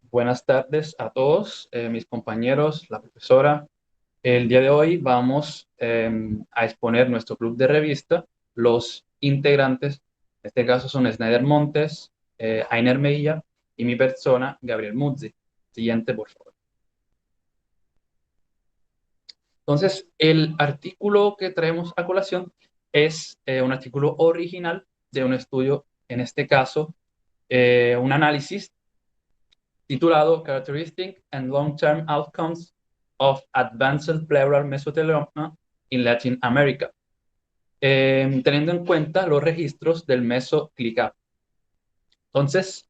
Buenas tardes a todos, mis compañeros, la profesora. El día de hoy vamos a exponer nuestro club de revista. Los integrantes, en este caso son Snyder Montes, Ainer Meilla y mi persona, Gabriel Muzzi. Siguiente, por favor. Entonces, el artículo que traemos a colación es un artículo original de un estudio, en este caso, un análisis titulado Characteristics and Long-Term Outcomes of Advanced Pleural Mesothelioma in Latin America, teniendo en cuenta los registros del meso-CLICA. Entonces,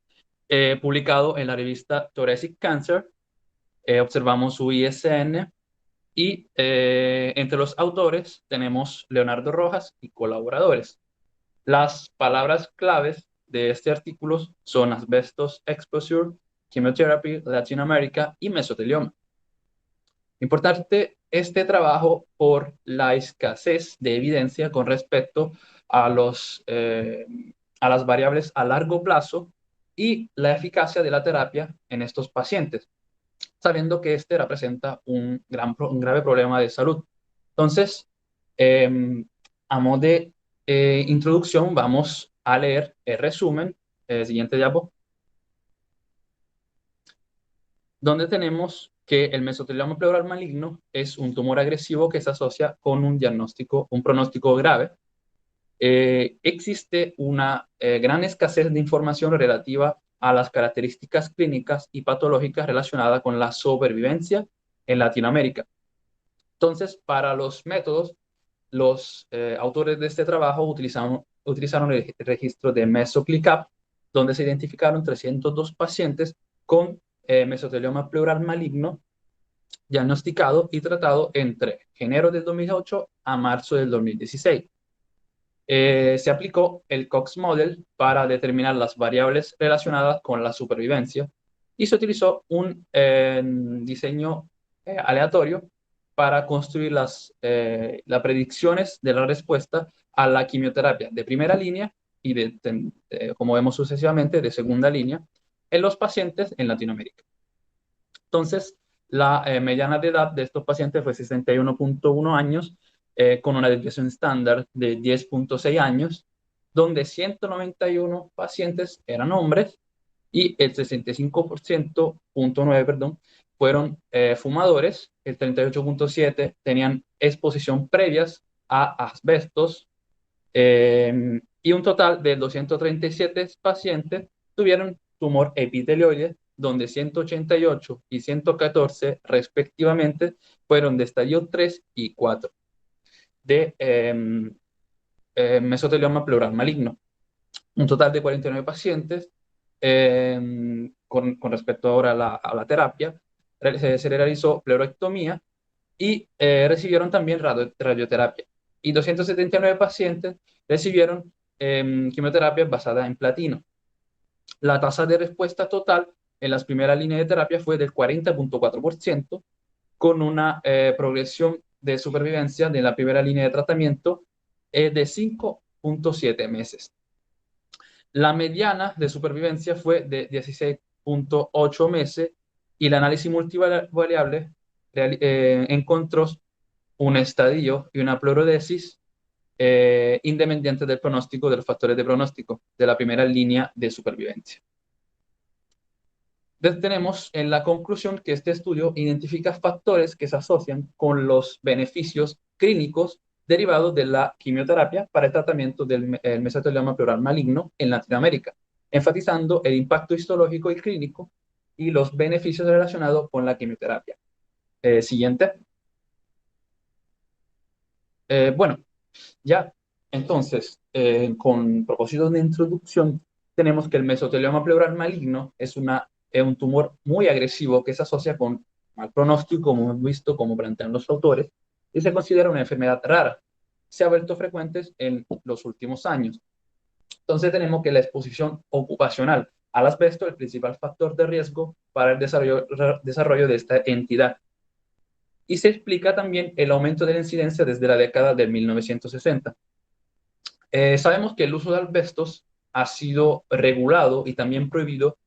publicado en la revista Thoracic Cancer, observamos su ISN y entre los autores tenemos Leonardo Rojas y colaboradores. Las palabras claves de este artículo son asbestos exposure, chemotherapy, Latin America y mesotelioma. Importante este trabajo por la escasez de evidencia con respecto a, a las variables a largo plazo y la eficacia de la terapia en estos pacientes, sabiendo que este representa un grave problema de salud. Entonces, eh, a modo de introducción, vamos a leer el resumen, siguiente diapo, donde tenemos que el mesotelioma pleural maligno es un tumor agresivo que se asocia con un pronóstico grave. Existe una gran escasez de información relativa a las características clínicas y patológicas relacionadas con la sobrevivencia en Latinoamérica. Entonces, para los métodos, los autores de este trabajo utilizaron el registro de MesoClickUp, donde se identificaron 302 pacientes con mesotelioma pleural maligno diagnosticado y tratado entre enero del 2008 a marzo del 2016. Se aplicó el Cox Model para determinar las variables relacionadas con la supervivencia y se utilizó un diseño aleatorio para construir las predicciones de la respuesta a la quimioterapia de primera línea y, como vemos sucesivamente, de segunda línea en los pacientes en Latinoamérica. Entonces, la mediana de edad de estos pacientes fue 61.1 años, con una desviación estándar de 10.6 años, donde 191 pacientes eran hombres y el 65.9, perdón, fueron fumadores, el 38.7 tenían exposición previas a asbestos, y un total de 237 pacientes tuvieron tumor epitelioide, donde 188 y 114 respectivamente fueron de estadio 3 y 4 de mesotelioma pleural maligno. Un total de 49 pacientes, con respecto ahora a la terapia, se le realizó pleurectomía y recibieron también radioterapia. Y 279 pacientes recibieron quimioterapia basada en platino. La tasa de respuesta total en las primeras líneas de terapia fue del 40.4%, con una progresión de supervivencia de la primera línea de tratamiento de 5.7 meses. La mediana de supervivencia fue de 16.8 meses y el análisis multivariable encontró un estadio y una pleurodesis independiente del pronóstico, de los factores de pronóstico de la primera línea de supervivencia. Entonces tenemos en la conclusión que este estudio identifica factores que se asocian con los beneficios clínicos derivados de la quimioterapia para el tratamiento del mesotelioma pleural maligno en Latinoamérica, enfatizando el impacto histológico y clínico y los beneficios relacionados con la quimioterapia. Siguiente. Bueno, ya, entonces, con propósito de introducción, tenemos que el mesotelioma pleural maligno es un tumor muy agresivo que se asocia con mal pronóstico, como hemos visto, como plantean los autores, y se considera una enfermedad rara. Se ha vuelto frecuente en los últimos años. Entonces tenemos que la exposición ocupacional al asbesto es el principal factor de riesgo para el desarrollo de esta entidad. Y se explica también el aumento de la incidencia desde la década de 1960. Sabemos que el uso de asbestos ha sido regulado y también prohibido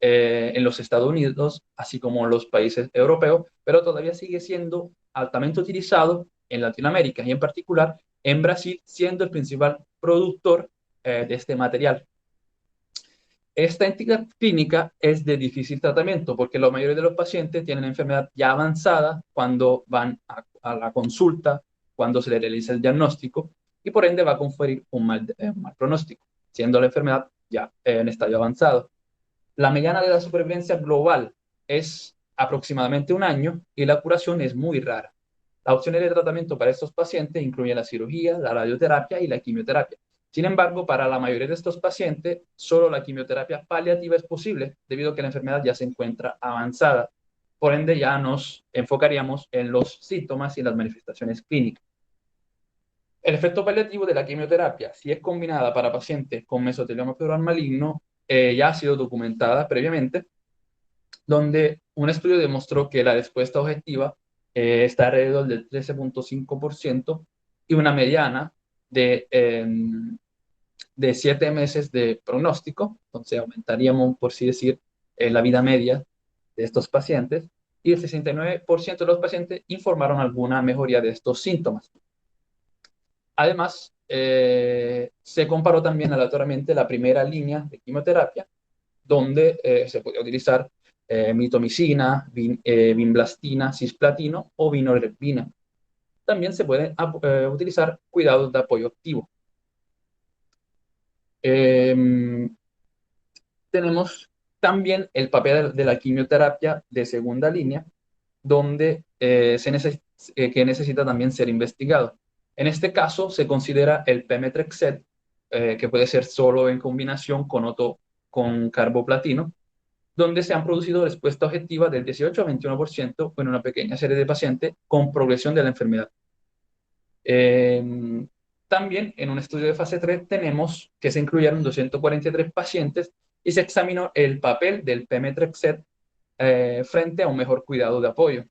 en los Estados Unidos, así como en los países europeos, pero todavía sigue siendo altamente utilizado en Latinoamérica y en particular en Brasil, siendo el principal productor de este material. Esta entidad clínica es de difícil tratamiento porque la mayoría de los pacientes tienen enfermedad ya avanzada cuando van a la consulta, cuando se le realiza el diagnóstico y por ende va a conferir un mal pronóstico, siendo la enfermedad ya en estadio avanzado. La mediana de la supervivencia global es aproximadamente un año y la curación es muy rara. Las opciones de tratamiento para estos pacientes incluyen la cirugía, la radioterapia y la quimioterapia. Sin embargo, para la mayoría de estos pacientes, solo la quimioterapia paliativa es posible debido a que la enfermedad ya se encuentra avanzada. Por ende, ya nos enfocaríamos en los síntomas y las manifestaciones clínicas. El efecto paliativo de la quimioterapia, si es combinada para pacientes con mesotelioma pleural maligno, ya ha sido documentada previamente, donde un estudio demostró que la respuesta objetiva está alrededor del 13,5% y una mediana de 7 meses de pronóstico, entonces aumentaríamos, por así decir, la vida media de estos pacientes, y el 69% de los pacientes informaron alguna mejoría de estos síntomas. Además, se comparó también aleatoriamente la primera línea de quimioterapia, donde se podía utilizar mitomicina, vinblastina, cisplatino o vinorelbina. También se pueden utilizar cuidados de apoyo activo. Tenemos también el papel de la quimioterapia de segunda línea, donde que necesita también ser investigado. En este caso se considera el pemetrexed, que puede ser solo en combinación con carboplatino, donde se han producido respuestas objetivas del 18 a 21% en una pequeña serie de pacientes con progresión de la enfermedad. También en un estudio de fase 3 tenemos que se incluyeron 243 pacientes y se examinó el papel del pemetrexed frente a un mejor cuidado de apoyo.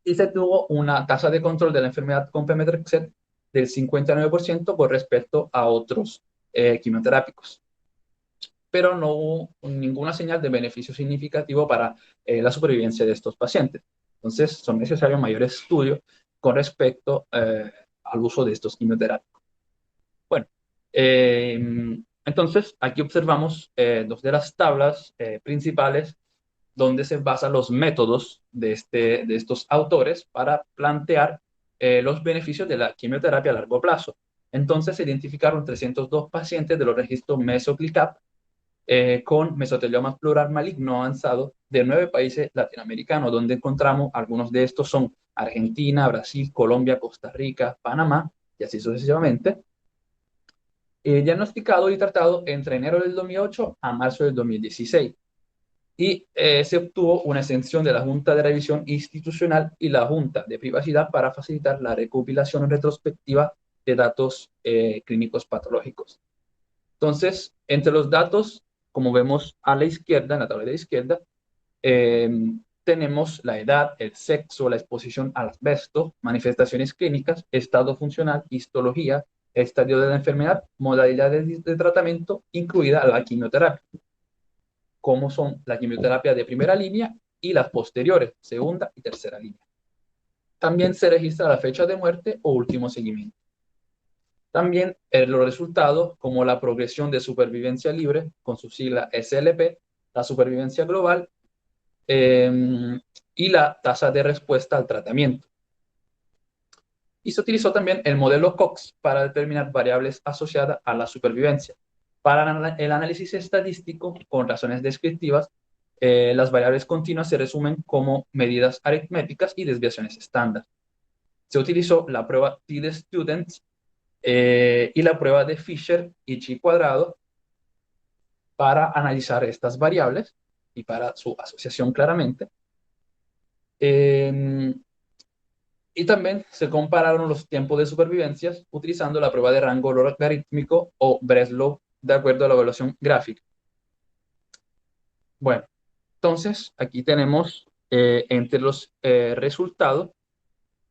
Y se tuvo una tasa de control de la enfermedad con pemetrexed del 59% con respecto a otros quimioterápicos. Pero no hubo ninguna señal de beneficio significativo para la supervivencia de estos pacientes. Entonces, son necesarios mayores estudios con respecto al uso de estos quimioterápicos. Bueno, entonces aquí observamos dos de las tablas principales donde se basan los métodos de estos autores para plantear los beneficios de la quimioterapia a largo plazo. Entonces se identificaron 302 pacientes de los registros Meso-CLICAP con mesotelioma pleural maligno avanzado de 9 países latinoamericanos, donde encontramos algunos de estos son Argentina, Brasil, Colombia, Costa Rica, Panamá y así sucesivamente. Diagnosticado y tratado entre enero del 2008 a marzo del 2016. Y se obtuvo una exención de la Junta de Revisión Institucional y la Junta de Privacidad para facilitar la recopilación retrospectiva de datos clínicos patológicos. Entonces, entre los datos, como vemos a la izquierda, en la tabla de la izquierda, tenemos la edad, el sexo, la exposición al asbesto, manifestaciones clínicas, estado funcional, histología, estadio de la enfermedad, modalidades de tratamiento, incluida la quimioterapia, como son la quimioterapia de primera línea y las posteriores, segunda y tercera línea. También se registra la fecha de muerte o último seguimiento. También los resultados como la progresión de supervivencia libre, con su sigla SLP, la supervivencia global y la tasa de respuesta al tratamiento. Y se utilizó también el modelo Cox para determinar variables asociadas a la supervivencia. Para el análisis estadístico con razones descriptivas, las variables continuas se resumen como medidas aritméticas y desviaciones estándar. Se utilizó la prueba T-Students y la prueba de Fisher y Chi cuadrado para analizar estas variables y para su asociación claramente. Y también se compararon los tiempos de supervivencias utilizando la prueba de rango logarítmico o Breslov de acuerdo a la evaluación gráfica. Bueno, entonces aquí tenemos entre los resultados,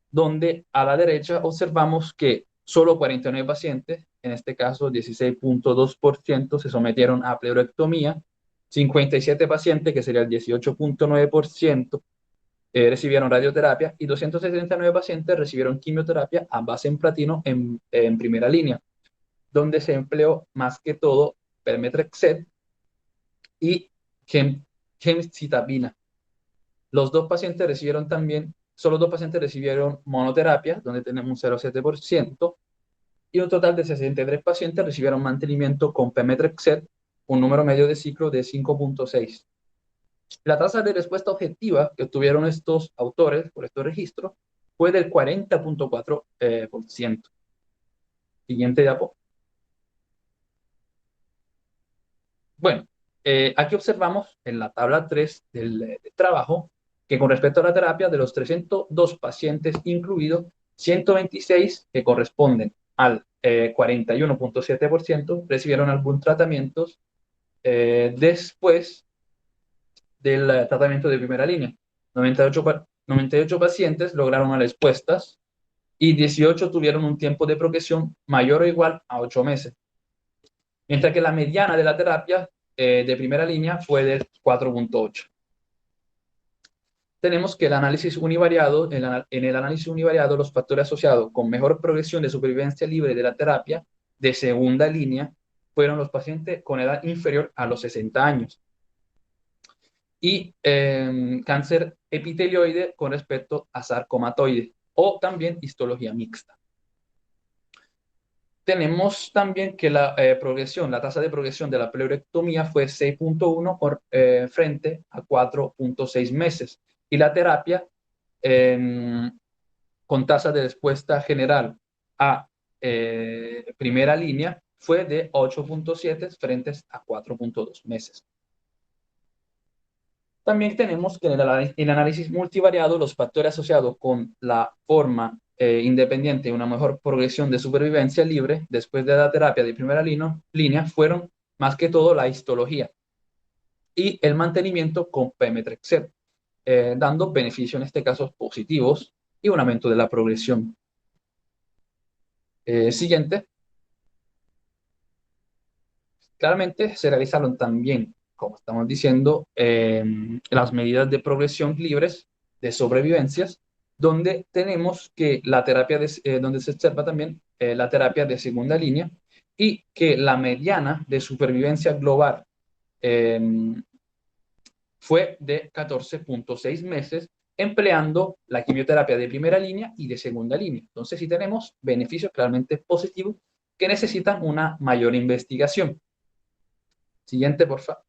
donde a la derecha observamos que solo 49 pacientes, en este caso 16,2%, se sometieron a pleurectomía, 57 pacientes, que sería el 18.9%, recibieron radioterapia y 279 pacientes recibieron quimioterapia, ambas en platino en primera línea, donde se empleó más que todo Pemetrexed y gemcitabina. Los dos pacientes recibieron también, solo dos pacientes recibieron monoterapia, donde tenemos un 0,7%, y un total de 63 pacientes recibieron mantenimiento con Pemetrexed, un número medio de ciclo de 5.6. La tasa de respuesta objetiva que obtuvieron estos autores por estos registros fue del 40.4%. Siguiente diapo. Bueno, aquí observamos en la tabla 3 del trabajo que con respecto a la terapia, de los 302 pacientes incluidos, 126 que corresponden al 41.7% recibieron algún tratamiento después del tratamiento de primera línea. 98 pacientes lograron respuestas y 18 tuvieron un tiempo de progresión mayor o igual a 8 meses. Mientras que la mediana de la terapia de primera línea fue del 4.8. Tenemos que el análisis univariado, en el análisis univariado, los factores asociados con mejor progresión de supervivencia libre de la terapia de segunda línea fueron los pacientes con edad inferior a los 60 años. Y cáncer epitelioide con respecto a sarcomatoide o también histología mixta. Tenemos también que la progresión, la tasa de progresión de la pleurectomía fue 6.1 frente a 4.6 meses. Y la terapia con tasa de respuesta general a primera línea fue de 8.7 frente a 4.2 meses. También tenemos que en el análisis multivariado los factores asociados con la forma independiente y una mejor progresión de supervivencia libre después de la terapia de primera línea fueron más que todo la histología y el mantenimiento con Pemetrexed, dando beneficios en este caso positivos y un aumento de la progresión. Siguiente. Claramente se realizaron también, como estamos diciendo, las medidas de progresión libres de sobrevivencias, donde tenemos que la terapia, donde se observa también la terapia de segunda línea y que la mediana de supervivencia global fue de 14.6 meses, empleando la quimioterapia de primera línea y de segunda línea. Entonces, sí tenemos beneficios claramente positivos que necesitan una mayor investigación. Siguiente, por favor.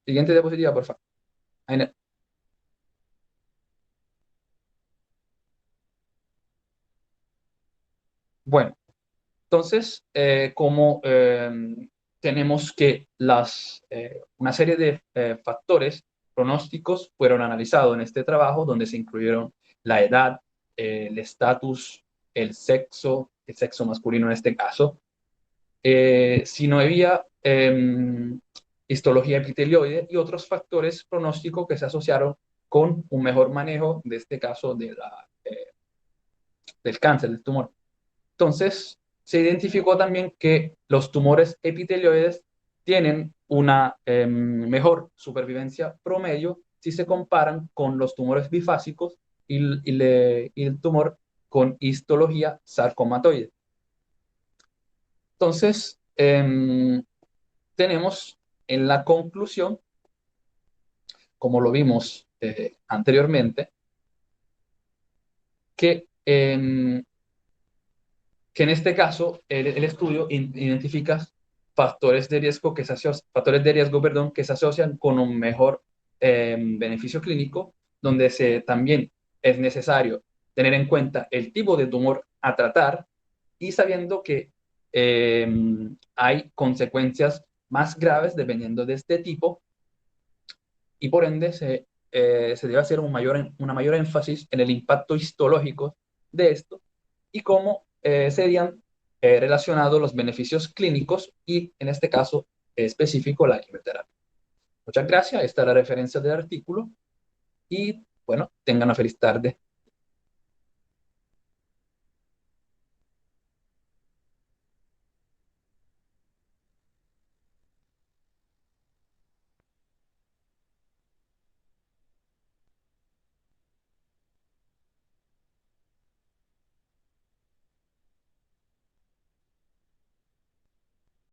Siguiente diapositiva, por favor. Bueno, entonces, como tenemos que una serie de factores pronósticos fueron analizados en este trabajo, donde se incluyeron la edad, el estatus, el sexo masculino en este caso, si no había histología epitelioide y otros factores pronósticos que se asociaron con un mejor manejo de este caso del cáncer, del tumor. Entonces, se identificó también que los tumores epitelioides tienen una mejor supervivencia promedio si se comparan con los tumores bifásicos y el tumor con histología sarcomatoide. Entonces, tenemos en la conclusión, como lo vimos anteriormente, que en este caso el estudio identifica factores de riesgo que se asocian con un mejor beneficio clínico, donde también es necesario tener en cuenta el tipo de tumor a tratar y sabiendo que hay consecuencias más graves dependiendo de este tipo y por ende se debe hacer una mayor énfasis en el impacto histológico de esto y cómo serían relacionados los beneficios clínicos y, en este caso específico, la quimioterapia. Muchas gracias. Esta es la referencia del artículo y, bueno, tengan una feliz tarde.